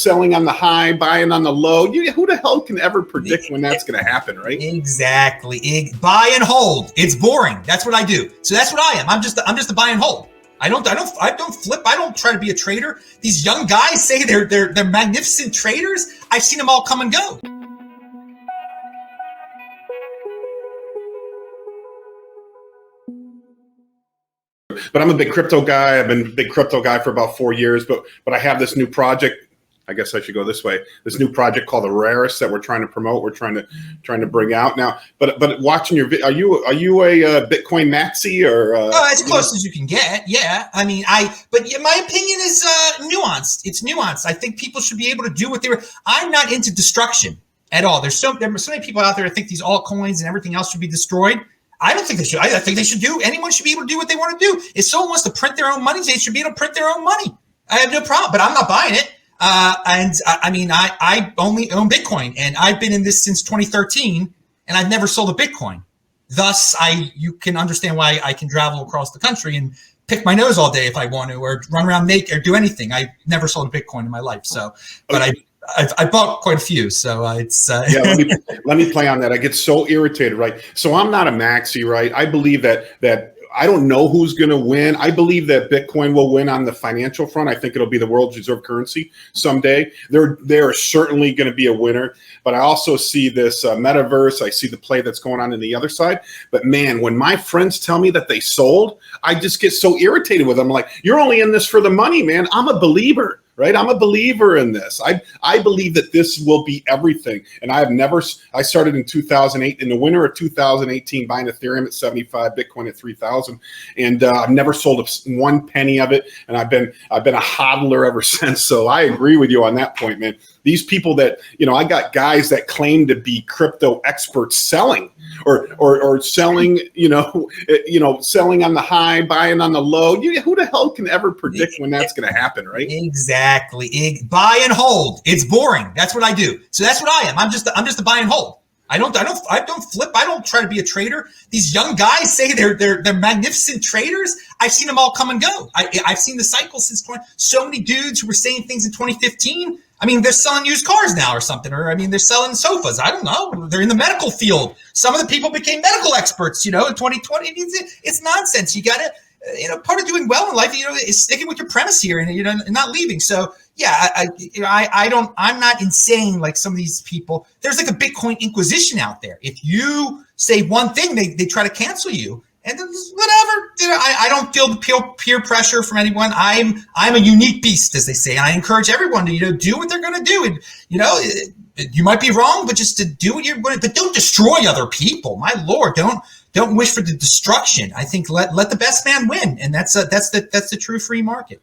selling on the high, buying on the low. Who the hell can ever predict when that's going to happen, right? Exactly. Buy and hold. It's boring. That's what I do. So that's what I am. I'm just a buy and hold. I don't flip. I don't try to be a trader. These young guys say they're magnificent traders. I've seen them all come and go. But I'm a big crypto guy. I've been a big crypto guy for about 4 years, but I have this new project. I guess I should go this way. This new project called the Rarest that we're trying to promote. We're trying to bring out now. But watching your video, are you a BitCoin Maxi or? As close as you can get. Yeah. I mean, but my opinion is nuanced. It's nuanced. I think people should be able to do what they were. I'm not into destruction at all. There are so many people out there that think these altcoins and everything else should be destroyed. I don't think they should. I think they should anyone should be able to do what they want to do. If someone wants to print their own money, they should be able to print their own money. I have no problem, but I'm not buying it. I only own Bitcoin, and I've been in this since 2013, and I've never sold a Bitcoin. Thus, you can understand why I can travel across the country and pick my nose all day if I want to, or run around naked or do anything. I never sold a Bitcoin in my life. So, but I bought quite a few. So it's yeah. Let me play on that. I get so irritated, right? So I'm not a maxi, right? I believe that I don't know who's going to win. I believe that Bitcoin will win on the financial front. I think it'll be the world's reserve currency someday. There are certainly going to be a winner, but I also see this metaverse. I see the play that's going on the other side. But man, when my friends tell me that they sold, I just get so irritated with them. I'm like, you're only in this for the money, man. I'm a believer. Right, I'm a believer in this. I believe that this will be everything. And I started in 2008, in the winter of 2018, buying Ethereum at 75, Bitcoin at 3,000, and I've never sold one penny of it. And I've been a hodler ever since. So I agree with you on that point, man. These people that, I got guys that claim to be crypto experts selling or selling, selling on the high, buying on the low. Who the hell can ever predict when that's going to happen, right? Exactly. Buy and hold. It's boring. That's what I do. So that's what I am. I'm just a buy and hold. I don't flip. I don't try to be a trader. These young guys say they're magnificent traders. I've seen them all come and go. I've seen the cycle since so many dudes who were saying things in 2015. I mean, they're selling used cars now or something, or they're selling sofas. I don't know. They're in the medical field. Some of the people became medical experts, in 2020. It's nonsense. You got to, part of doing well in life, is sticking with your premise here and not leaving. So yeah, I'm not insane like some of these people. There's like a Bitcoin Inquisition out there. If you say one thing, they try to cancel you. And whatever, I don't feel the peer pressure from anyone. I'm a unique beast, as they say, and I encourage everyone to do what they're going to do. And you might be wrong, but just to do what you're going to. But don't destroy other people. My Lord, don't wish for the destruction. I think let the best man win, and that's the true free market.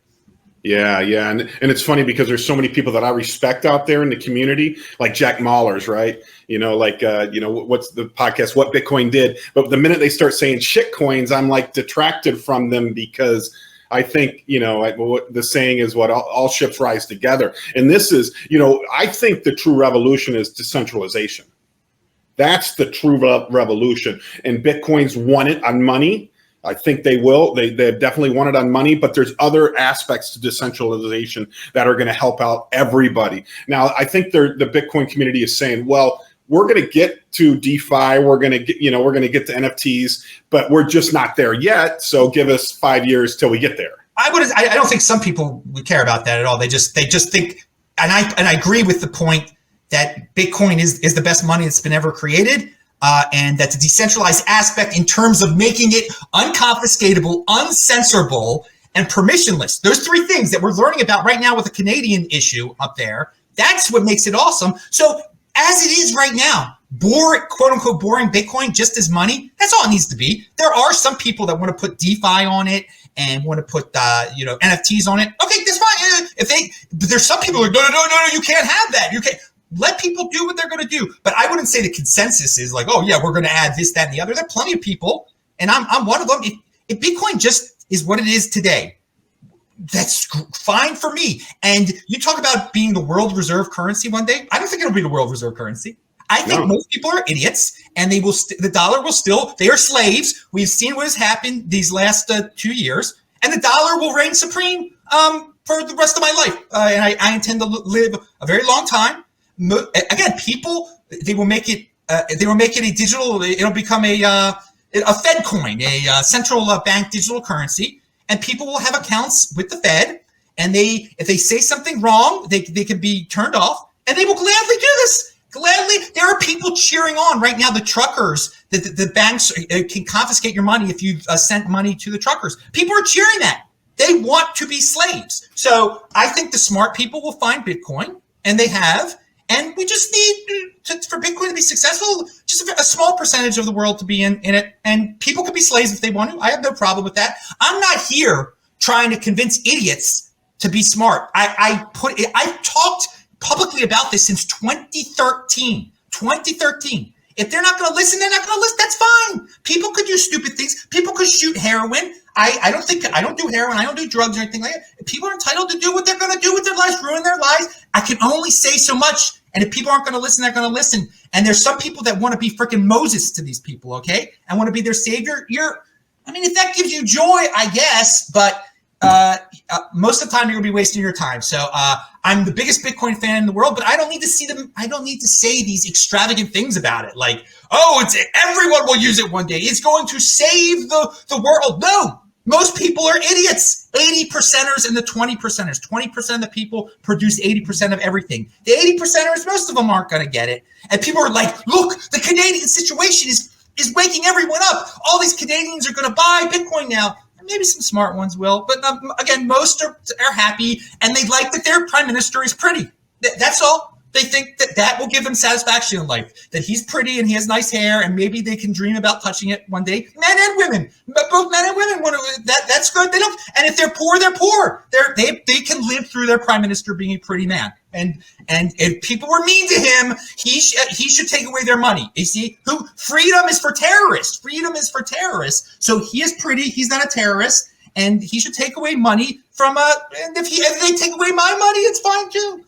Yeah, and it's funny because there's so many people that I respect out there in the community, like Jack Mallers, right? What's the podcast, What Bitcoin Did. But the minute they start saying shit coins, I'm like detracted from them because I think, the saying is what all ships rise together. And this is, I think the true revolution is decentralization. That's the true revolution. And Bitcoin's won it on money. I think they will. They've definitely won it on money, but there's other aspects to decentralization that are going to help out everybody. Now, I think the Bitcoin community is saying, well, we're going to get to DeFi, we're going to get to NFTs, but we're just not there yet. So give us 5 years till we get there. I don't think some people would care about that at all. They just think, and I agree with the point that Bitcoin is the best money that's been ever created. And that the decentralized aspect in terms of making it unconfiscatable, uncensorable, and permissionless. Those three things that we're learning about right now with the Canadian issue up there, that's what makes it awesome. So as it is right now, quote unquote boring Bitcoin just as money, that's all it needs to be. There are some people that want to put DeFi on it and want to put NFTs on it. Okay, that's fine. But there's some people who are no, you can't have that. You can't. Let people do what they're going to do. But I wouldn't say the consensus is like, oh, yeah, we're going to add this, that, and the other. There are plenty of people, and I'm one of them. If Bitcoin just is what it is today, that's fine for me. And you talk about being the world reserve currency one day. I don't think it'll be the world reserve currency. I think most people are idiots, and they will. The dollar will still. They are slaves. We've seen what has happened these last 2 years, and the dollar will reign supreme for the rest of my life, and I intend to live a very long time. Again, people, they will make it a digital. It'll become a Fed coin, a central bank digital currency, and people will have accounts with the Fed. And if they say something wrong, they can be turned off, and they will gladly do this. Gladly, there are people cheering on right now. The truckers, the banks can confiscate your money if you've sent money to the truckers. People are cheering that. They want to be slaves. So I think the smart people will find Bitcoin, and they have. And we just need for Bitcoin to be successful, just a small percentage of the world to be in it. And people can be slaves if they want to. I have no problem with that. I'm not here trying to convince idiots to be smart. I've talked publicly about this since 2013. 2013. If they're not going to listen, they're not going to listen. That's fine. People could do stupid things. People could shoot heroin. I don't do heroin. I don't do drugs or anything like that. People are entitled to do what they're going to do with their lives, ruin their lives. I can only say so much. And if people aren't going to listen, they're going to listen. And there's some people that want to be freaking Moses to these people, okay? And want to be their savior. If that gives you joy, I guess, but most of the time you're gonna be wasting your time. So I'm the biggest Bitcoin fan in the world, but I don't need to see them. I don't need to say these extravagant things about it, like, oh, everyone will use it one day. It's going to save the world. No, most people are idiots. 80%ers and the 20%ers. 20% of the people produce 80% of everything. The 80%ers, most of them aren't gonna get it. And people are like, look, the Canadian situation is waking everyone up. All these Canadians are gonna buy Bitcoin now. Maybe some smart ones will, but again, most are happy, and they like that their prime minister is pretty. That's all. They think that will give them satisfaction in life, that he's pretty and he has nice hair, and maybe they can dream about touching it one day. Men and women, both men and women want to. That's good. They don't. And if they're poor, they're poor. They can live through their prime minister being a pretty man. And if people were mean to him, he should take away their money. You see, freedom is for terrorists. Freedom is for terrorists. So he is pretty. He's not a terrorist, and he should take away money from and if they take away my money, it's fine too.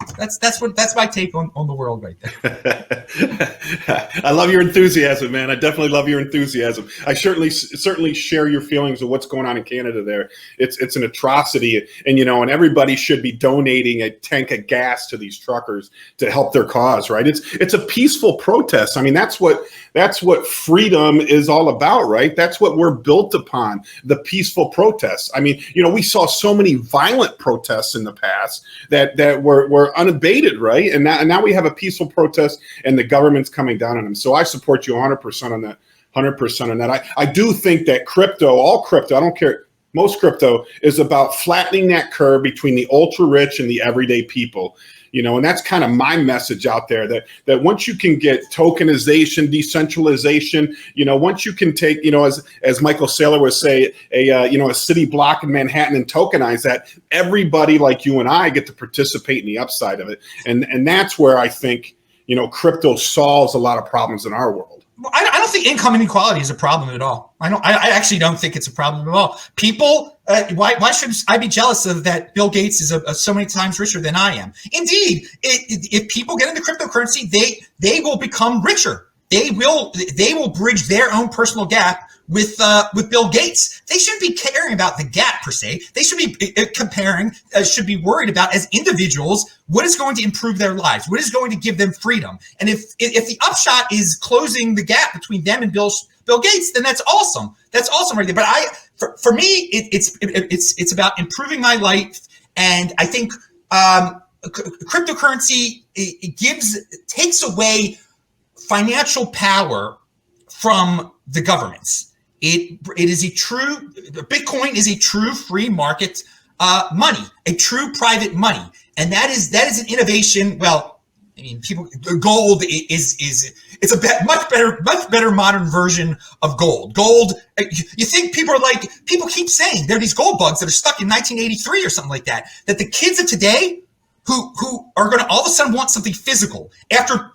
That's my take on the world right there. I love your enthusiasm, man. I definitely love your enthusiasm. I certainly share your feelings of what's going on in Canada there. It's an atrocity, and and everybody should be donating a tank of gas to these truckers to help their cause, right? It's a peaceful protest. I mean, that's what freedom is all about, right? That's what we're built upon, the peaceful protests. I mean, we saw so many violent protests in the past that were unabated, right? And now we have a peaceful protest, and the government's coming down on them. So I support you 100% on that. 100% on that. I do think that all crypto, I don't care, most crypto is about flattening that curve between the ultra rich and the everyday people. And that's kind of my message out there, that once you can get tokenization, decentralization, once you can take, as Michael Saylor would say, a city block in Manhattan and tokenize that, everybody like you and I get to participate in the upside of it. And that's where I think, crypto solves a lot of problems in our world. I don't think income inequality is a problem at all. I actually don't think it's a problem at all. People, why should I be jealous of that? Bill Gates is so many times richer than I am. Indeed, if people get into cryptocurrency, they will become richer. They will bridge their own personal gap with Bill Gates. They shouldn't be caring about the gap per se. They should be should be worried about, as individuals, what is going to improve their lives, what is going to give them freedom. And if the upshot is closing the gap between them and Bill Gates, then that's awesome. That's awesome right there. But for me, it's about improving my life, and I think cryptocurrency takes away financial power from the governments. Bitcoin is a true free market money, a true private money, and that is an innovation. Well, I mean, gold it's a much better modern version of gold. Gold, you think people keep saying there are these gold bugs that are stuck in 1983 or something like that. That the kids of today who are going to all of a sudden want something physical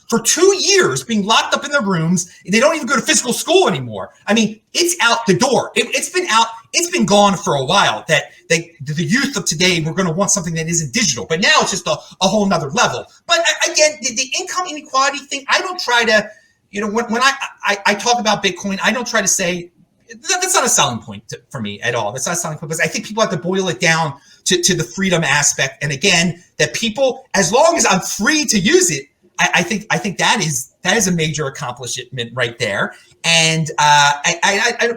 for 2 years being locked up in their rooms. They don't even go to physical school anymore. I mean, it's out the door. It's been gone for a while that the youth of today were going to want something that isn't digital, but now it's just a whole nother level. But again, the income inequality thing, I don't try to, when I talk about Bitcoin, I don't try to say that's not a selling point for me at all. That's not a selling point, because I think people have to boil it down to the freedom aspect. And again, that people, as long as I'm free to use it, I think that is a major accomplishment right there. And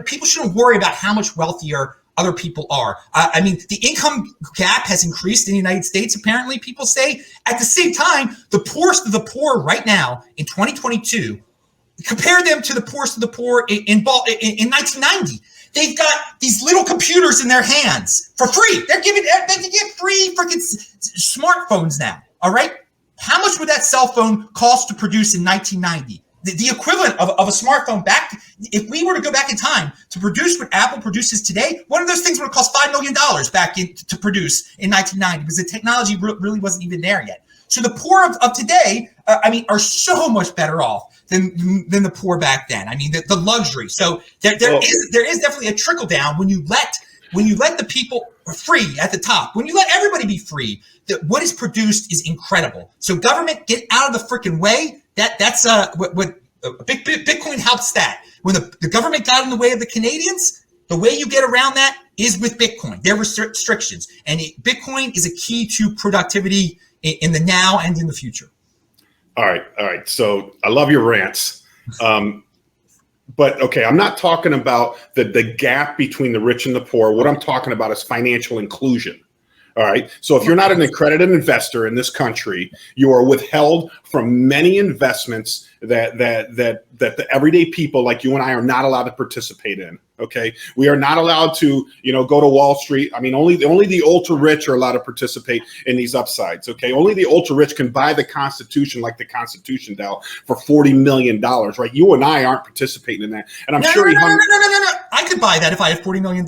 people shouldn't worry about how much wealthier other people are. I mean, the income gap has increased in the United States, apparently, people say. At the same time, the poorest of the poor right now in 2022, compare them to the poorest of the poor in 1990. They've got these little computers in their hands for free. They get free freaking smartphones now. All right. How much would that cell phone cost to produce in 1990? The equivalent of a smartphone if we were to go back in time to produce what Apple produces today, one of those things would have cost $5 million to produce in 1990 because the technology really wasn't even there yet. So the poor of today, are so much better off than the poor back then. I mean, the luxury. So there is definitely a trickle down when you let the people free at the top, when you let everybody be free, that what is produced is incredible. So government, get out of the freaking way. That's what Bitcoin helps that. When the government got in the way of the Canadians, the way you get around that is with Bitcoin. There were restrictions, and Bitcoin is a key to productivity in the now and in the future. All right. So I love your rants. But okay, I'm not talking about the gap between the rich and the poor. What I'm talking about is financial inclusion. All right. So if you're not an accredited investor in this country, you are withheld from many investments that the everyday people like you and I are not allowed to participate in. Okay. We are not allowed to, go to Wall Street. I mean, only the ultra rich are allowed to participate in these upsides. Okay. Only the ultra rich can buy the Constitution, like the Constitution Dow, for $40 million. Right. You and I aren't participating in that. And I'm sure no. I could buy that if I had $40 million.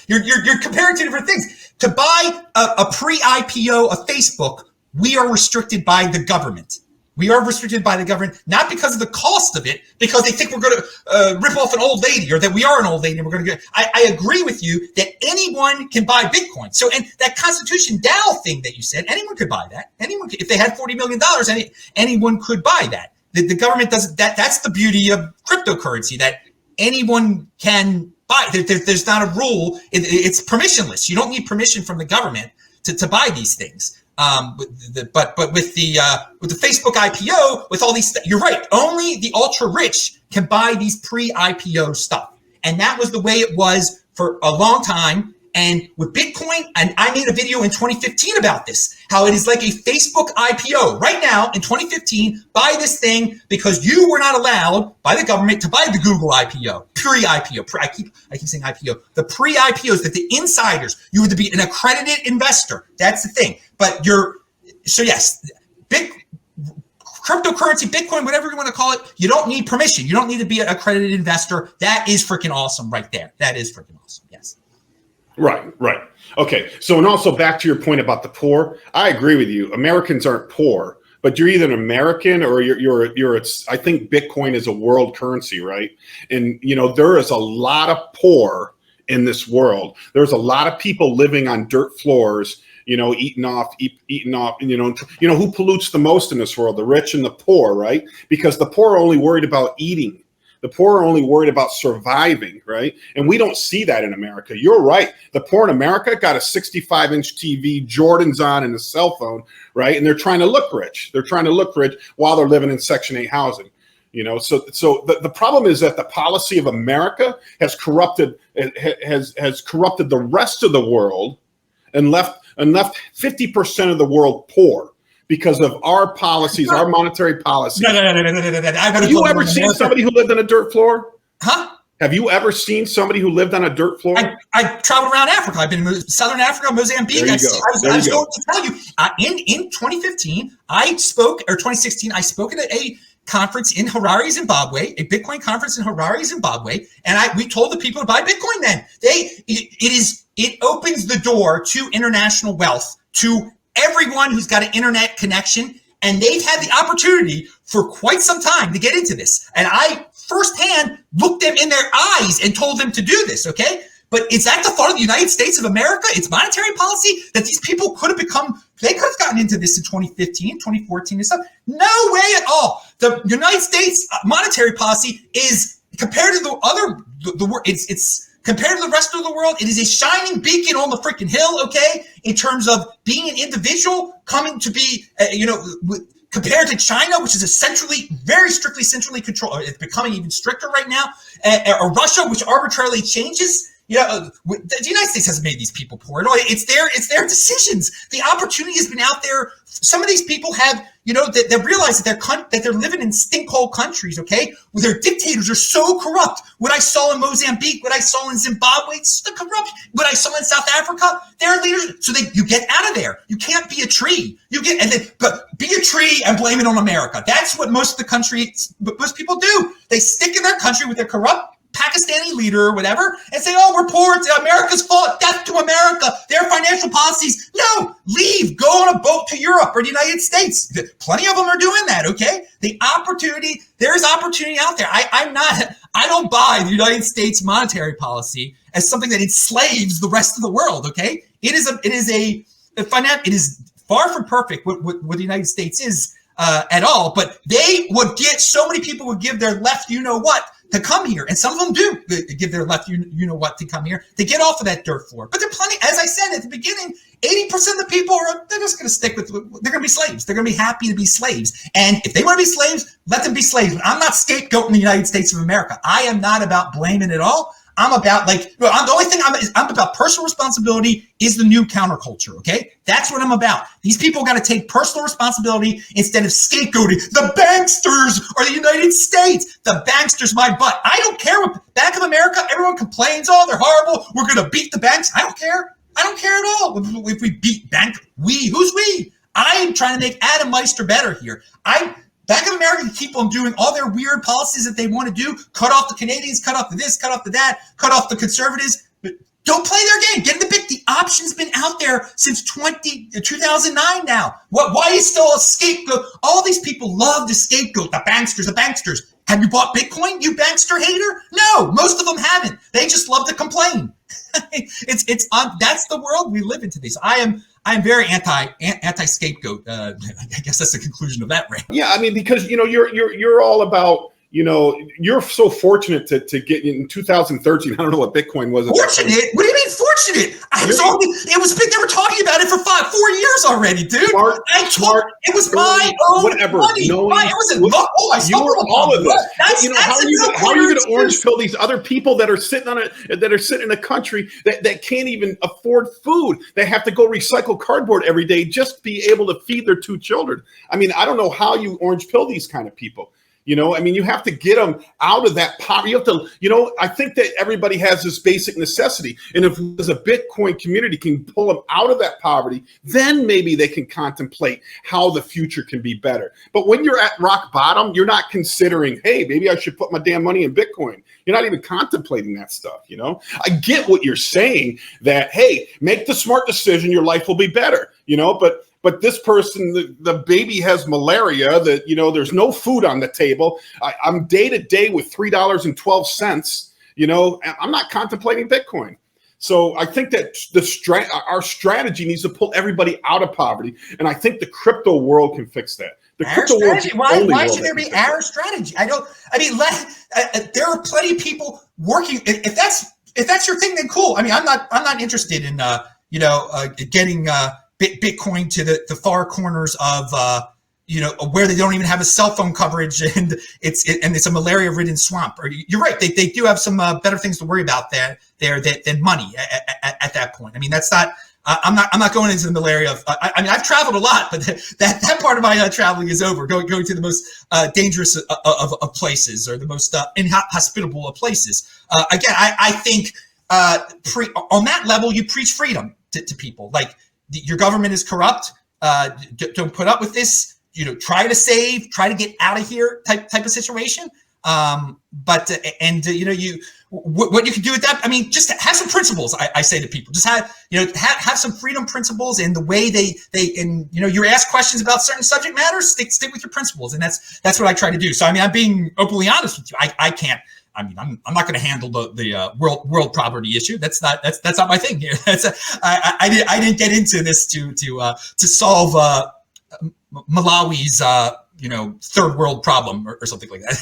You're comparing two different things. To buy a pre-IPO of Facebook, we are restricted by the government. We are restricted by the government, not because of the cost of it, because they think we're going to rip off an old lady, or that we are an old lady and we're going to get. I agree with you that anyone can buy Bitcoin. So, and that Constitution Dow thing that you said, anyone could buy that. Anyone could, if they had $40 million, anyone could buy that. The government doesn't. That's the beauty of cryptocurrency, that anyone can buy. There's not a rule. It's permissionless. You don't need permission from the government to buy these things. But with the Facebook IPO, with all these, you're right. Only the ultra rich can buy these pre-IPO stuff, and that was the way it was for a long time. And with Bitcoin, and I made a video in 2015 about this, how it is like a Facebook IPO right now in 2015. Buy this thing because you were not allowed by the government to buy the Google IPO, pre-IPO. I keep saying IPO. The pre-IPOs, that the insiders, you had to be an accredited investor. That's the thing. But yes, cryptocurrency, Bitcoin, whatever you want to call it, you don't need permission. You don't need to be an accredited investor. That is freaking awesome right there. That is freaking awesome. Yes. Right. Okay. So, and also back to your point about the poor, I agree with you. Americans aren't poor, but you're either an American or you're. I think Bitcoin is a world currency, right? And there is a lot of poor in this world. There's a lot of people living on dirt floors, eating off. Who pollutes the most in this world? The rich and the poor, right? Because the poor are only worried about eating. The poor are only worried about surviving, right? And we don't see that in America. You're right. The poor in America got a 65-inch TV, Jordans on, and a cell phone, right? And they're trying to look rich. They're trying to look rich while they're living in Section 8 housing. So the problem is that the policy of America has corrupted the rest of the world and left 50% of the world poor. Because of our policies, our monetary policies. No. Have you ever seen somebody who lived on a dirt floor? Huh? Have you ever seen somebody who lived on a dirt floor? I traveled around Africa. I've been in Southern Africa, Mozambique. I was going to tell you, in 2015, I spoke, or 2016, I spoke at a conference in Harare, Zimbabwe, a Bitcoin conference in Harare, Zimbabwe, and we told the people to buy Bitcoin then. It opens the door to international wealth, to everyone who's got an internet connection, and they've had the opportunity for quite some time to get into this. And I firsthand looked them in their eyes and told them to do this, okay? But is that the fault of the United States of America? It's monetary policy that these people could have gotten into this in 2015, 2014 and stuff. No way at all. The United States monetary policy is, compared to the world, it's compared to the rest of the world, it is a shining beacon on the freaking hill, okay? In terms of being an individual, coming to be, compared to China, which is very strictly centrally controlled. It's becoming even stricter right now. Or Russia, which arbitrarily changes. The United States hasn't made these people poor at all. It's their decisions. The opportunity has been out there. Some of these people have, they realize that they're living in stinkhole countries, okay? Where their dictators are so corrupt. What I saw in Mozambique, what I saw in Zimbabwe, it's the corruption. What I saw in South Africa, their leaders. So you get out of there. You can't be a tree. But be a tree and blame it on America. That's what most people do. They stick in their country with their corrupt Pakistani leader or whatever and say, oh, we're poor. It's America's fault. Death to America. Their financial policies. No, leave. Go on a boat to Europe or the United States. Plenty of them are doing that, okay? There is opportunity out there. I don't buy the United States monetary policy as something that enslaves the rest of the world, okay? It is far from perfect what the United States is at all, but so many people would give their left you-know-what to come here. And some of them do give their left you-know-what to come here. They get off of that dirt floor. But there are plenty, as I said at the beginning, 80% of the people they're just going to they're going to be slaves. They're going to be happy to be slaves. And if they want to be slaves, let them be slaves. But I'm not scapegoating the United States of America. I am not about blaming it all. I'm about the only thing I'm about personal responsibility is the new counterculture, okay? That's what I'm about. These people got to take personal responsibility instead of scapegoating the banksters or the United States. The banksters, my butt. I don't care what Bank of America, everyone complains, oh, they're horrible. We're going to beat the banks. I don't care. I don't care at all. If we beat who's we? I am trying to make Adam Meister better here. Bank of America can keep on doing all their weird policies that they want to do, cut off the Canadians, cut off the this, cut off the that, cut off the conservatives. But don't play their game. Get in the big. The option's been out there since 2009 now. Why is still a scapegoat? All these people love the scapegoat, the banksters. Have you bought Bitcoin, you bankster hater? No, most of them haven't. They just love to complain. That's the world we live in today. So I'm very anti scapegoat. I guess that's the conclusion of that, Ray. Yeah, I mean, because you're all about, you're so fortunate to get in 2013. I don't know what Bitcoin was. Fortunate? What do you mean fortunate? It was big. They were talking about it for 4 years already, dude. It was my own whatever. money. It wasn't. You were all of this. How are you going to orange pill these other people that are sitting in a country that can't even afford food? They have to go recycle cardboard every day just to be able to feed their 2 children. I mean, I don't know how you orange pill these kind of people. You have to get them out of that poverty. You have to, I think that everybody has this basic necessity. And if there's a Bitcoin community can pull them out of that poverty, then maybe they can contemplate how the future can be better. But when you're at rock bottom, you're not considering, hey, maybe I should put my damn money in Bitcoin. You're not even contemplating that stuff, I get what you're saying that, hey, make the smart decision, your life will be better, but this person, the baby has malaria, there's no food on the table. I'm day to day with $3.12, I'm not contemplating Bitcoin. So I think that our strategy needs to pull everybody out of poverty. And I think the crypto world can fix that. Why should there be our strategy? There are plenty of people working. If that's your thing, then cool. I mean, I'm not interested in getting Bitcoin to the far corners of where they don't even have a cell phone coverage and it's a malaria-ridden swamp. Or you're right, they do have some better things to worry about than money at that point. I mean, that's not. I'm not going into the malaria of. I've traveled a lot, but that part of my traveling is over. Going to the most dangerous of places or the most inhospitable of places. Again, I think on that level, you preach freedom to people. Like your government is corrupt. Don't put up with this. Try to save. Try to get out of here. Type of situation. What you can do with that, I mean, just have some principles. I say to people, just have some freedom principles in the way you're asked questions about certain subject matters. Stick with your principles, and that's what I try to do. So I mean, I'm being openly honest with you. I can't. I mean, I'm not going to handle the world poverty issue. That's not my thing here. I didn't get into this to solve Malawi's third world problem or something like that.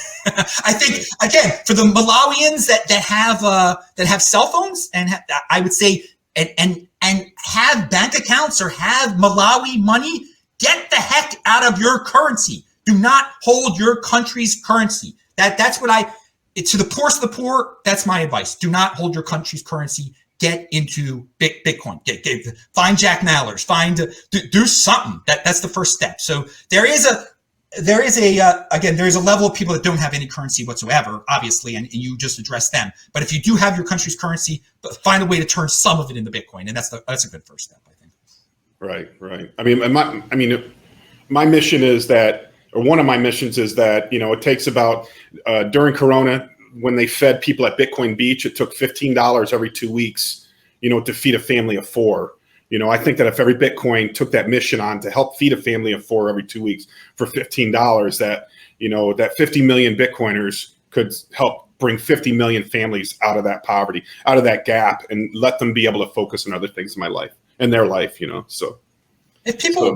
I think again for the Malawians that have cell phones and I would say and have bank accounts or have Malawi money, get the heck out of your currency. Do not hold your country's currency. That's what to the poorest of the poor. That's my advice. Do not hold your country's currency. Get into Bitcoin. Find Jack Mallers. Do something. That's the first step. So there is a level of people that don't have any currency whatsoever, obviously, and you just address them. But if you do have your country's currency, find a way to turn some of it into Bitcoin, and that's a good first step, I think. Right. My mission is that, or one of my missions is that, it takes about during Corona, when they fed people at Bitcoin Beach, it took $15 every 2 weeks, to feed a family of 4. I think that if every Bitcoin took that mission on to help feed a family of 4 every 2 weeks for $15, that 50 million Bitcoiners could help bring 50 million families out of that poverty, out of that gap, and let them be able to focus on other things in their life, so. If people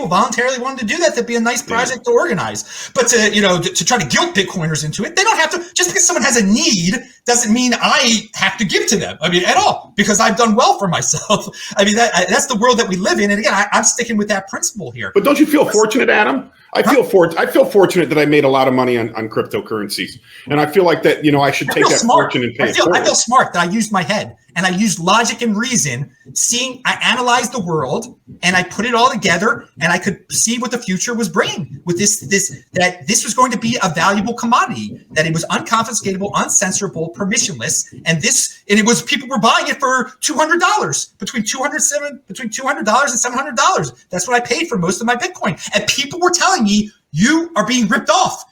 voluntarily wanted to do that, that'd be a nice project to organize. But to try to guilt Bitcoiners into it, they don't have to. Just because someone has a need doesn't mean I have to give to them. At all, because I've done well for myself. That's the world that we live in. And again, I'm sticking with that principle here. But don't you feel fortunate, Adam? I feel fortunate that I made a lot of money on cryptocurrencies, and I feel like that I should take that fortune and pay it forward. I feel smart that I used my head and I used logic and reason. I analyzed the world and I put it all together, and I could see what the future was bringing with that this was going to be a valuable commodity, that it was unconfiscatable, uncensorable, permissionless, and it was people were buying it for $200 between $200 and $700. That's what I paid for most of my Bitcoin, and people were telling me you are being ripped off.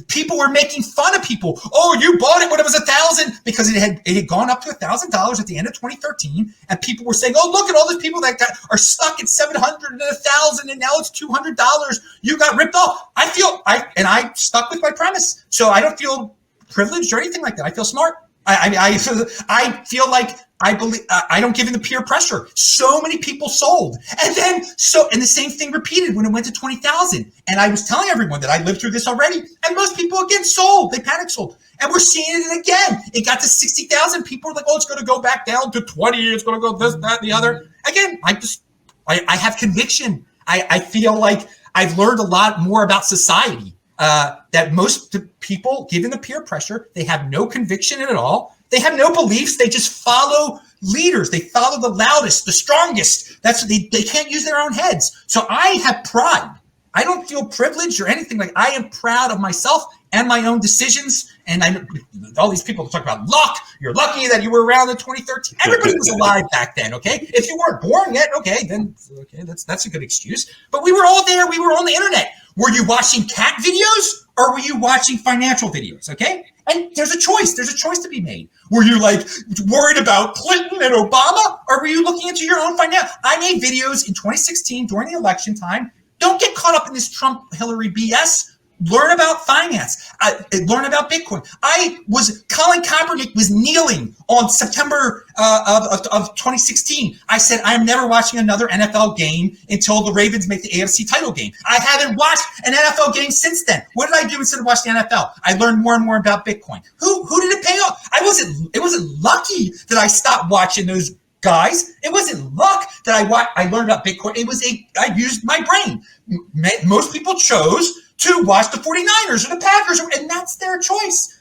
People were making fun of people. Oh, you bought it when it was $1,000 because it had gone up to $1,000 at the end of 2013, and people were saying, "Oh, look at all those people that are stuck at $700 and $1,000, and now it's $200. You got ripped off." I stuck with my premise, so I don't feel privileged or anything like that. I feel smart. I feel like I believe I don't give in the peer pressure. So many people sold, and the same thing repeated when it went to 20,000. And I was telling everyone that I lived through this already, and most people again sold. They panic sold, and we're seeing it again. It got to 60,000. People are like, "Oh, it's going to go back down to 20. It's going to go this, that, and the other." Again, I have conviction. I feel like I've learned a lot more about society. That most people, given the peer pressure, they have no conviction in it all. They have no beliefs. They just follow leaders. They follow the loudest, the strongest. That's what they can't use their own heads. So I have pride. I don't feel privileged or anything. Like, I am proud of myself and my own decisions. And all these people talk about luck. You're lucky that you were around in 2013. Everybody was alive back then. Okay, if you weren't born yet, that's a good excuse. But we were all there. We were on the internet. Were you watching cat videos or were you watching financial videos? Okay, and there's a choice. There's a choice to be made. Were you worried about Clinton and Obama, or were you looking into your own financial? I made videos in 2016 during the election time. Don't get caught up in this Trump-Hillary BS. Learn about finance. Learn about Bitcoin. Colin Kaepernick was kneeling on September of 2016. I said, I am never watching another NFL game until the Ravens make the AFC title game. I haven't watched an NFL game since then. What did I do instead of watching the NFL? I learned more and more about Bitcoin. Who did it pay off? It wasn't lucky that I stopped watching those guys. It wasn't luck that I learned about Bitcoin. I used my brain. Most people chose to watch the 49ers or the Packers, and that's their choice.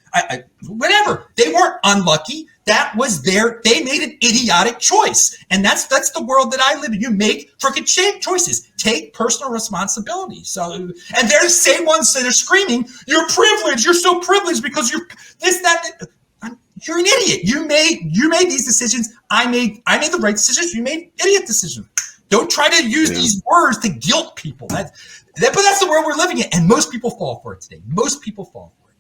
Whatever. They weren't unlucky. That was they made an idiotic choice. And that's the world that I live in. You make freaking choices. Take personal responsibility. So, and they're the same ones that are screaming, "You're privileged. You're so privileged because you're this, that." You're an idiot. You made these decisions. I made the right decisions. You made idiot decisions. Don't try to use these words to guilt people. But that's the world we're living in, and most people fall for it today. Most people fall for it.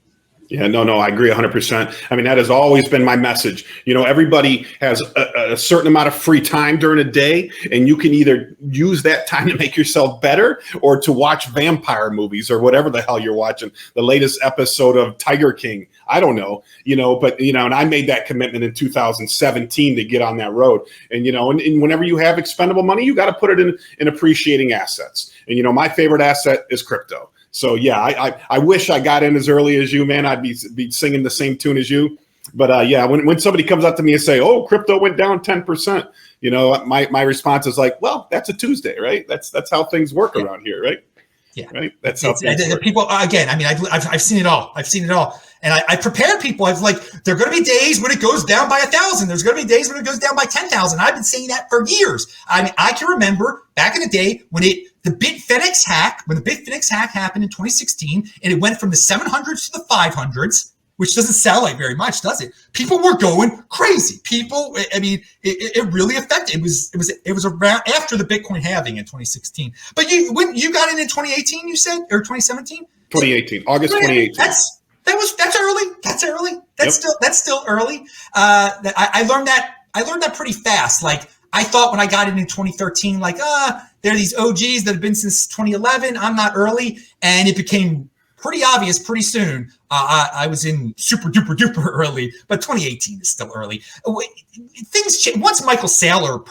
Yeah, no, I agree 100%. I mean, that has always been my message. Everybody has a certain amount of free time during a day, and you can either use that time to make yourself better or to watch vampire movies or whatever the hell you're watching. The latest episode of Tiger King. I don't know, and I made that commitment in 2017 to get on that road. And, and whenever you have expendable money, you got to put it in appreciating assets. And, my favorite asset is crypto. So yeah, I wish I got in as early as you, man. I'd be singing the same tune as you. But yeah, when somebody comes up to me and say, "Oh, crypto went down 10%," my response is like, "Well, that's a Tuesday, right? That's how things work around here, right?" Yeah, right. That's how things work. People again. I mean, I've seen it all. I've seen it all, and I prepare people. I've like, there are going to be days when it goes down by 1,000. There's going to be days when it goes down by 10,000. I've been saying that for years. I mean, I can remember back in the day when the Bitfinex hack happened in 2016, and it went from the 700s to the 500s, which doesn't sound like very much, does it? People were going crazy. I mean, it really affected. It was around after the Bitcoin halving in 2016. But when you got in 2018, you said, or 2017? 2018, August 2018. That's early. That's early. That's still early. I learned that pretty fast. Like, I thought when I got in 2013, like, there are these OGs that have been since 2011. I'm not early. And it became pretty obvious pretty soon. I was in super duper duper early, but 2018 is still early. Things change. Once Michael Saylor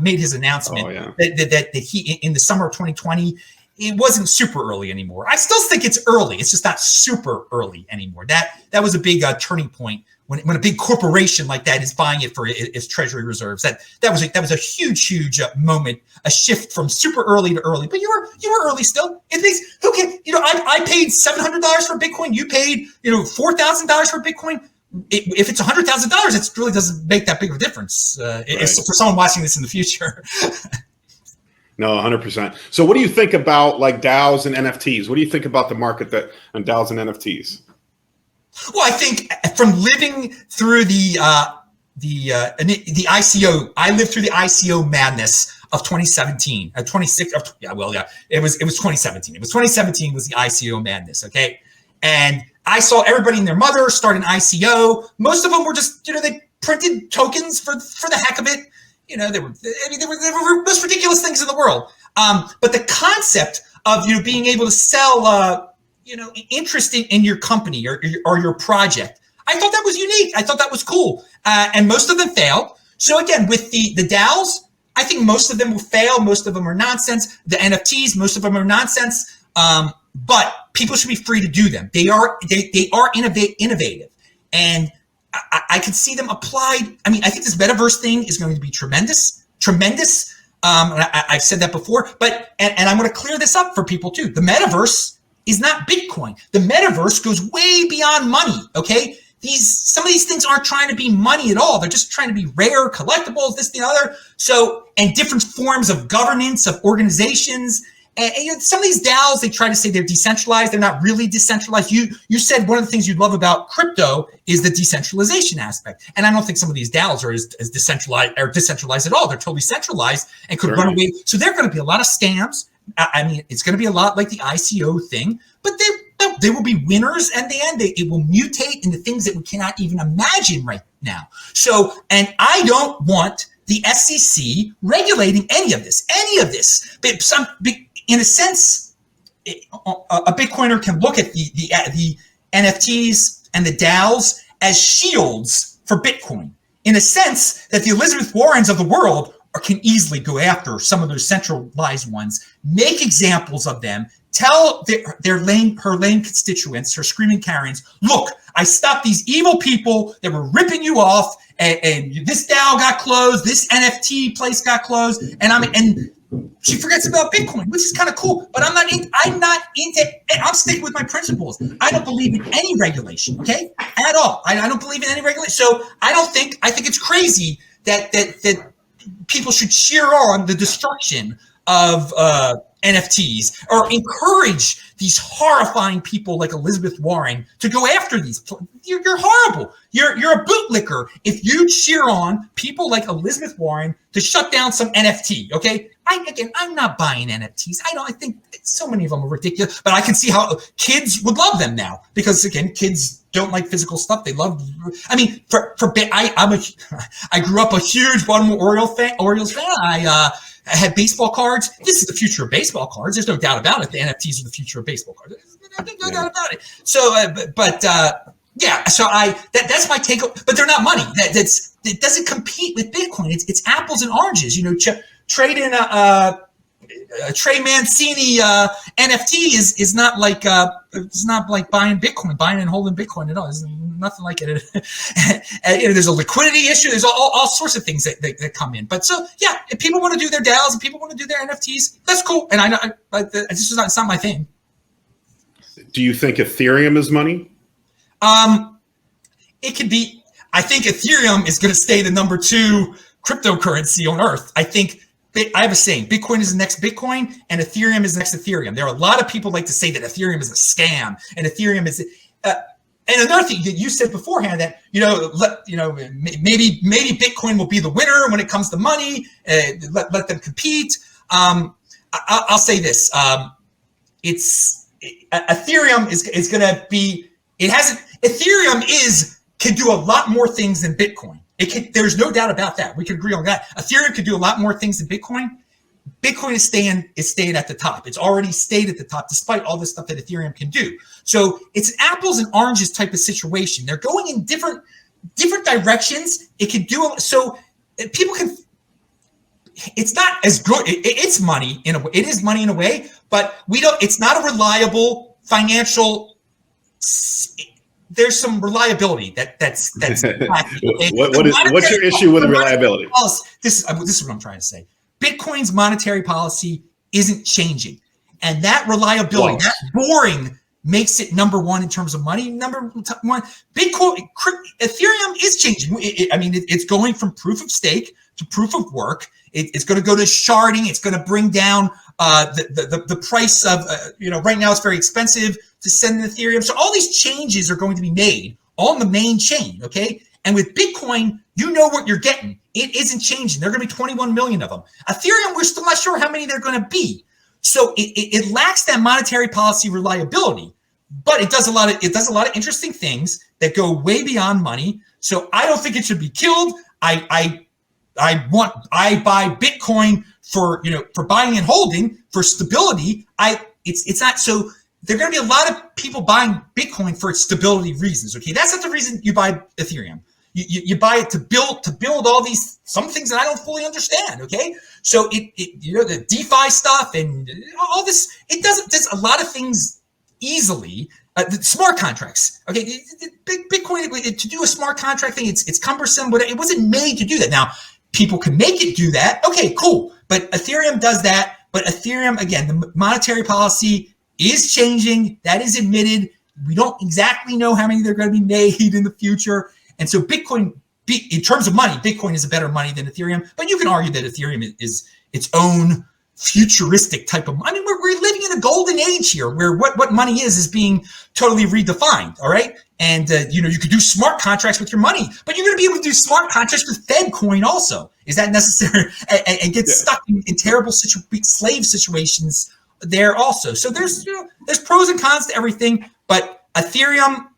made his announcement that he, in the summer of 2020, it wasn't super early anymore. I still think it's early. It's just not super early anymore. That was a big turning point. When a big corporation like that is buying it for its treasury reserves, that was a huge moment, a shift from super early to early. But you were early still. It makes okay. I paid $700 for Bitcoin. You paid $4,000 for Bitcoin. If it's $100,000, it really doesn't make that big of a difference. It's for someone watching this in the future. No, 100%. So, what do you think about like DAOs and NFTs? What do you think about the market on DAOs and NFTs? Well, I think from living through the ICO, I lived through the ICO madness of 2017. It was 2017. It was 2017 was the ICO madness. Okay, and I saw everybody and their mother start an ICO. Most of them were just they printed tokens for the heck of it. They were the most ridiculous things in the world. But the concept of being able to sell interest in your company or your project, I thought that was unique. I thought that was cool. And most of them failed. So again, with the DAOs, I think most of them will fail. Most of them are nonsense. The NFTs, most of them are nonsense. But people should be free to do them. They are innovative. And I could see them applied. I mean, I think this metaverse thing is going to be tremendous. I've said that before, but I'm going to clear this up for people too. The metaverse is not Bitcoin. The metaverse goes way beyond money. Okay, some of these things aren't trying to be money at all. They're just trying to be rare collectibles, this, the other. So, and different forms of governance of organizations. And some of these DAOs, they try to say they're decentralized. They're not really decentralized. You said one of the things you love about crypto is the decentralization aspect. And I don't think some of these DAOs are as decentralized or decentralized at all. They're totally centralized and could run away. So there are going to be a lot of scams. I mean, it's going to be a lot like the ICO thing, but they will be winners at the end. It will mutate into things that we cannot even imagine right now. So, and I don't want the SEC regulating any of this. But in a sense, a Bitcoiner can look at the NFTs and the DAOs as shields for Bitcoin. In a sense that the Elizabeth Warrens of the world can easily go after some of those centralized ones, make examples of them, tell her lame constituents, her screaming Karens, look, I stopped these evil people that were ripping you off, and this DAO got closed, this NFT place got closed, and she forgets about Bitcoin, which is kind of cool, but I'm sticking with my principles. I don't believe in any regulation, okay, at all. I don't believe in any regulation. So I think it's crazy that people should cheer on the destruction of NFTs, or encourage these horrifying people like Elizabeth Warren to go after these. You're horrible. You're a bootlicker if you cheer on people like Elizabeth Warren to shut down some NFT. Okay, I'm not buying NFTs. I think so many of them are ridiculous, but I can see how kids would love them now because again, kids don't like physical stuff. They love. I mean, I grew up a huge Baltimore Orioles fan. I had baseball cards. This is the future of baseball cards. There's no doubt about it. The NFTs are the future of baseball cards. There's no doubt about it. So, yeah. So that's my take. But they're not money. It doesn't compete with Bitcoin. It's apples and oranges. You know, trade in a Trey Mancini NFT is not like it's not like buying Bitcoin, buying and holding Bitcoin at all. There's nothing like it. There's a liquidity issue. There's all sorts of things that come in. But so yeah, if people want to do their DAOs and people want to do their NFTs, that's cool. And I know it's not my thing. Do you think Ethereum is money? It could be. I think Ethereum is going to stay the number 2 cryptocurrency on Earth. I think. I have a saying, Bitcoin is the next Bitcoin and Ethereum is the next Ethereum. There are a lot of people like to say that Ethereum is a scam and Ethereum is, and another thing that you said beforehand that, maybe Bitcoin will be the winner when it comes to money, let them compete. I'll say this, Ethereum is going to be, Ethereum can do a lot more things than Bitcoin. There's no doubt about that. We can agree on that. Ethereum could do a lot more things than Bitcoin. Bitcoin is staying at the top. It's already stayed at the top despite all this stuff that Ethereum can do. So it's an apples and oranges type of situation. They're going in different directions. It can do so. People can. It's not as good. It's money in a way. It is money in a way, but we don't. It's not a reliable financial. There's some reliability that's what's your issue with reliability? This is what I'm trying to say. Bitcoin's monetary policy isn't changing, and that reliability, that boring, makes it number 1 in terms of money. Number 1, Ethereum is changing. It's going from proof of stake to proof of work. It's going to go to sharding. It's going to bring down the price of right now it's very expensive to send an Ethereum. So all these changes are going to be made on the main chain, okay? And with Bitcoin, you know what you're getting. It isn't changing. There are going to be 21 million of them. Ethereum, we're still not sure how many they're going to be. So it lacks that monetary policy reliability, but it does a lot of interesting things that go way beyond money. So I don't think it should be killed. I buy Bitcoin for buying and holding for stability. It's not so. There are going to be a lot of people buying Bitcoin for its stability reasons. Okay, that's not the reason you buy Ethereum. You buy it to build all these some things that I don't fully understand. Okay, so the DeFi stuff and all this does a lot of things easily. The smart contracts. Okay, Bitcoin to do a smart contract thing, it's cumbersome, but it wasn't made to do that. Now people can make it do that. Okay, cool, but Ethereum does that. But Ethereum, again, the monetary policy is changing. That is admitted. We don't exactly know how many they're going to be made in the future. And so Bitcoin, in terms of money, Bitcoin is a better money than Ethereum. But you can argue that Ethereum is its own futuristic type of money. We're living in a golden age here where what money is being totally redefined. All right. And, you could do smart contracts with your money, but you're going to be able to do smart contracts with Fed coin also. Is that necessary? And get stuck in terrible slave situations there also. So there's pros and cons to everything, but Ethereum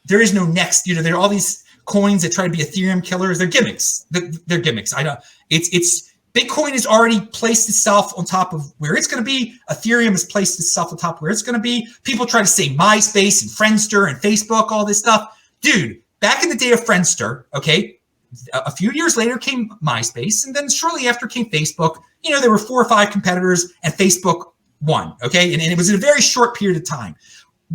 there is no next, there are all these coins that try to be Ethereum killers. They're gimmicks. They're gimmicks. I know it's Bitcoin has already placed itself on top of where it's going to be. Ethereum has placed itself on top of where it's going to be. People try to say MySpace and Friendster and Facebook, all this stuff. Dude, back in the day of Friendster, okay, a few years later came MySpace, and then shortly after came Facebook. There were 4 or 5 competitors, and Facebook won, okay? And it was in a very short period of time.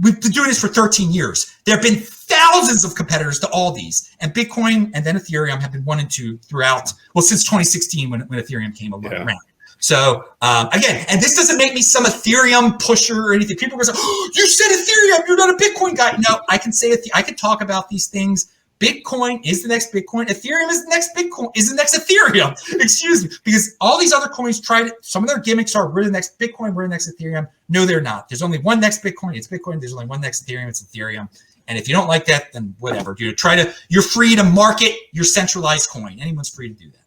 We've been doing this for 13 years. There have been thousands of competitors to all these, and Bitcoin and then Ethereum have been 1 and 2 throughout, since 2016 when Ethereum came around. So again, and this doesn't make me some Ethereum pusher or anything. People are going to say, "Oh, you said Ethereum, you're not a Bitcoin guy." No, I can say I can talk about these things, Bitcoin is the next Bitcoin. Ethereum is the next Bitcoin, is the next Ethereum. Excuse me. Because all these other coins tried it. Some of their gimmicks are we're the next Bitcoin, we're the next Ethereum. No, they're not. There's only one next Bitcoin, it's Bitcoin. There's only one next Ethereum, it's Ethereum. And if you don't like that, then whatever. You're free to market your centralized coin. Anyone's free to do that.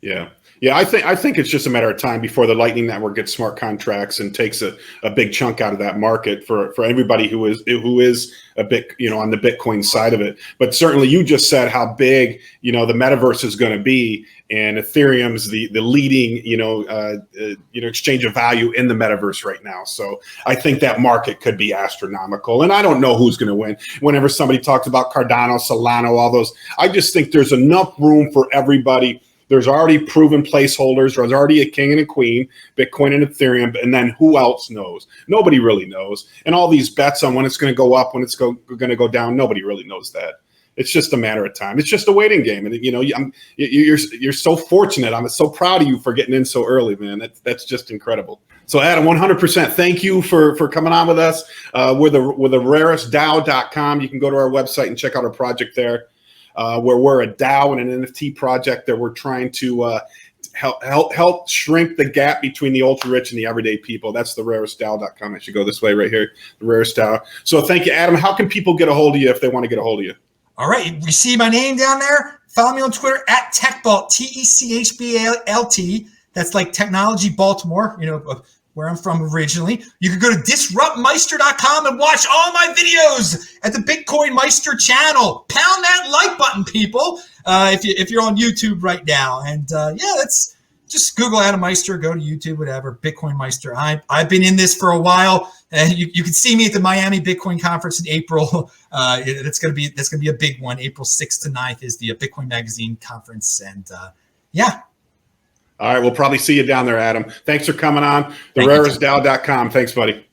Yeah. Yeah, I think it's just a matter of time before the Lightning Network gets smart contracts and takes a big chunk out of that market for everybody who is a bit, on the Bitcoin side of it. But certainly you just said how big, the metaverse is going to be, and Ethereum's the leading, exchange of value in the metaverse right now. So I think that market could be astronomical, and I don't know who's going to win. Whenever somebody talks about Cardano, Solana, all those, I just think there's enough room for everybody. There's already proven placeholders. There's already a king and a queen, Bitcoin and Ethereum, and then who else knows? Nobody really knows. And all these bets on when it's going to go up, when it's going to go down, nobody really knows that. It's just a matter of time. It's just a waiting game. And you're so fortunate. I'm so proud of you for getting in so early, man. That's just incredible. So Adam, 100%. Thank you for coming on with us. We're the rarestDAO.com. You can go to our website and check out our project there. Where we're a DAO and an NFT project that we're trying to help shrink the gap between the ultra rich and the everyday people. That's the rarestDAO.com. I should go this way right here, the Rarest DAO. So thank you, Adam. How can people get a hold of you if they want to get a hold of you? All right, you see my name down there? Follow me on Twitter at TechBalt, TechBalt. That's like Technology Baltimore, where I'm from originally. You can go to disruptmeister.com and watch all my videos at the BitCoin Meister channel. Pound that like button, people, if you're on YouTube right now. And that's just Google Adam Meister, go to YouTube, whatever, BitCoin Meister. I've been in this for a while, and you can see me at the Miami Bitcoin Conference in April. That's gonna be a big one. April 6th to 9th is the Bitcoin Magazine conference, and All right, we'll probably see you down there, Adam. Thanks for coming on. The rarestDAO.com. Thanks, buddy.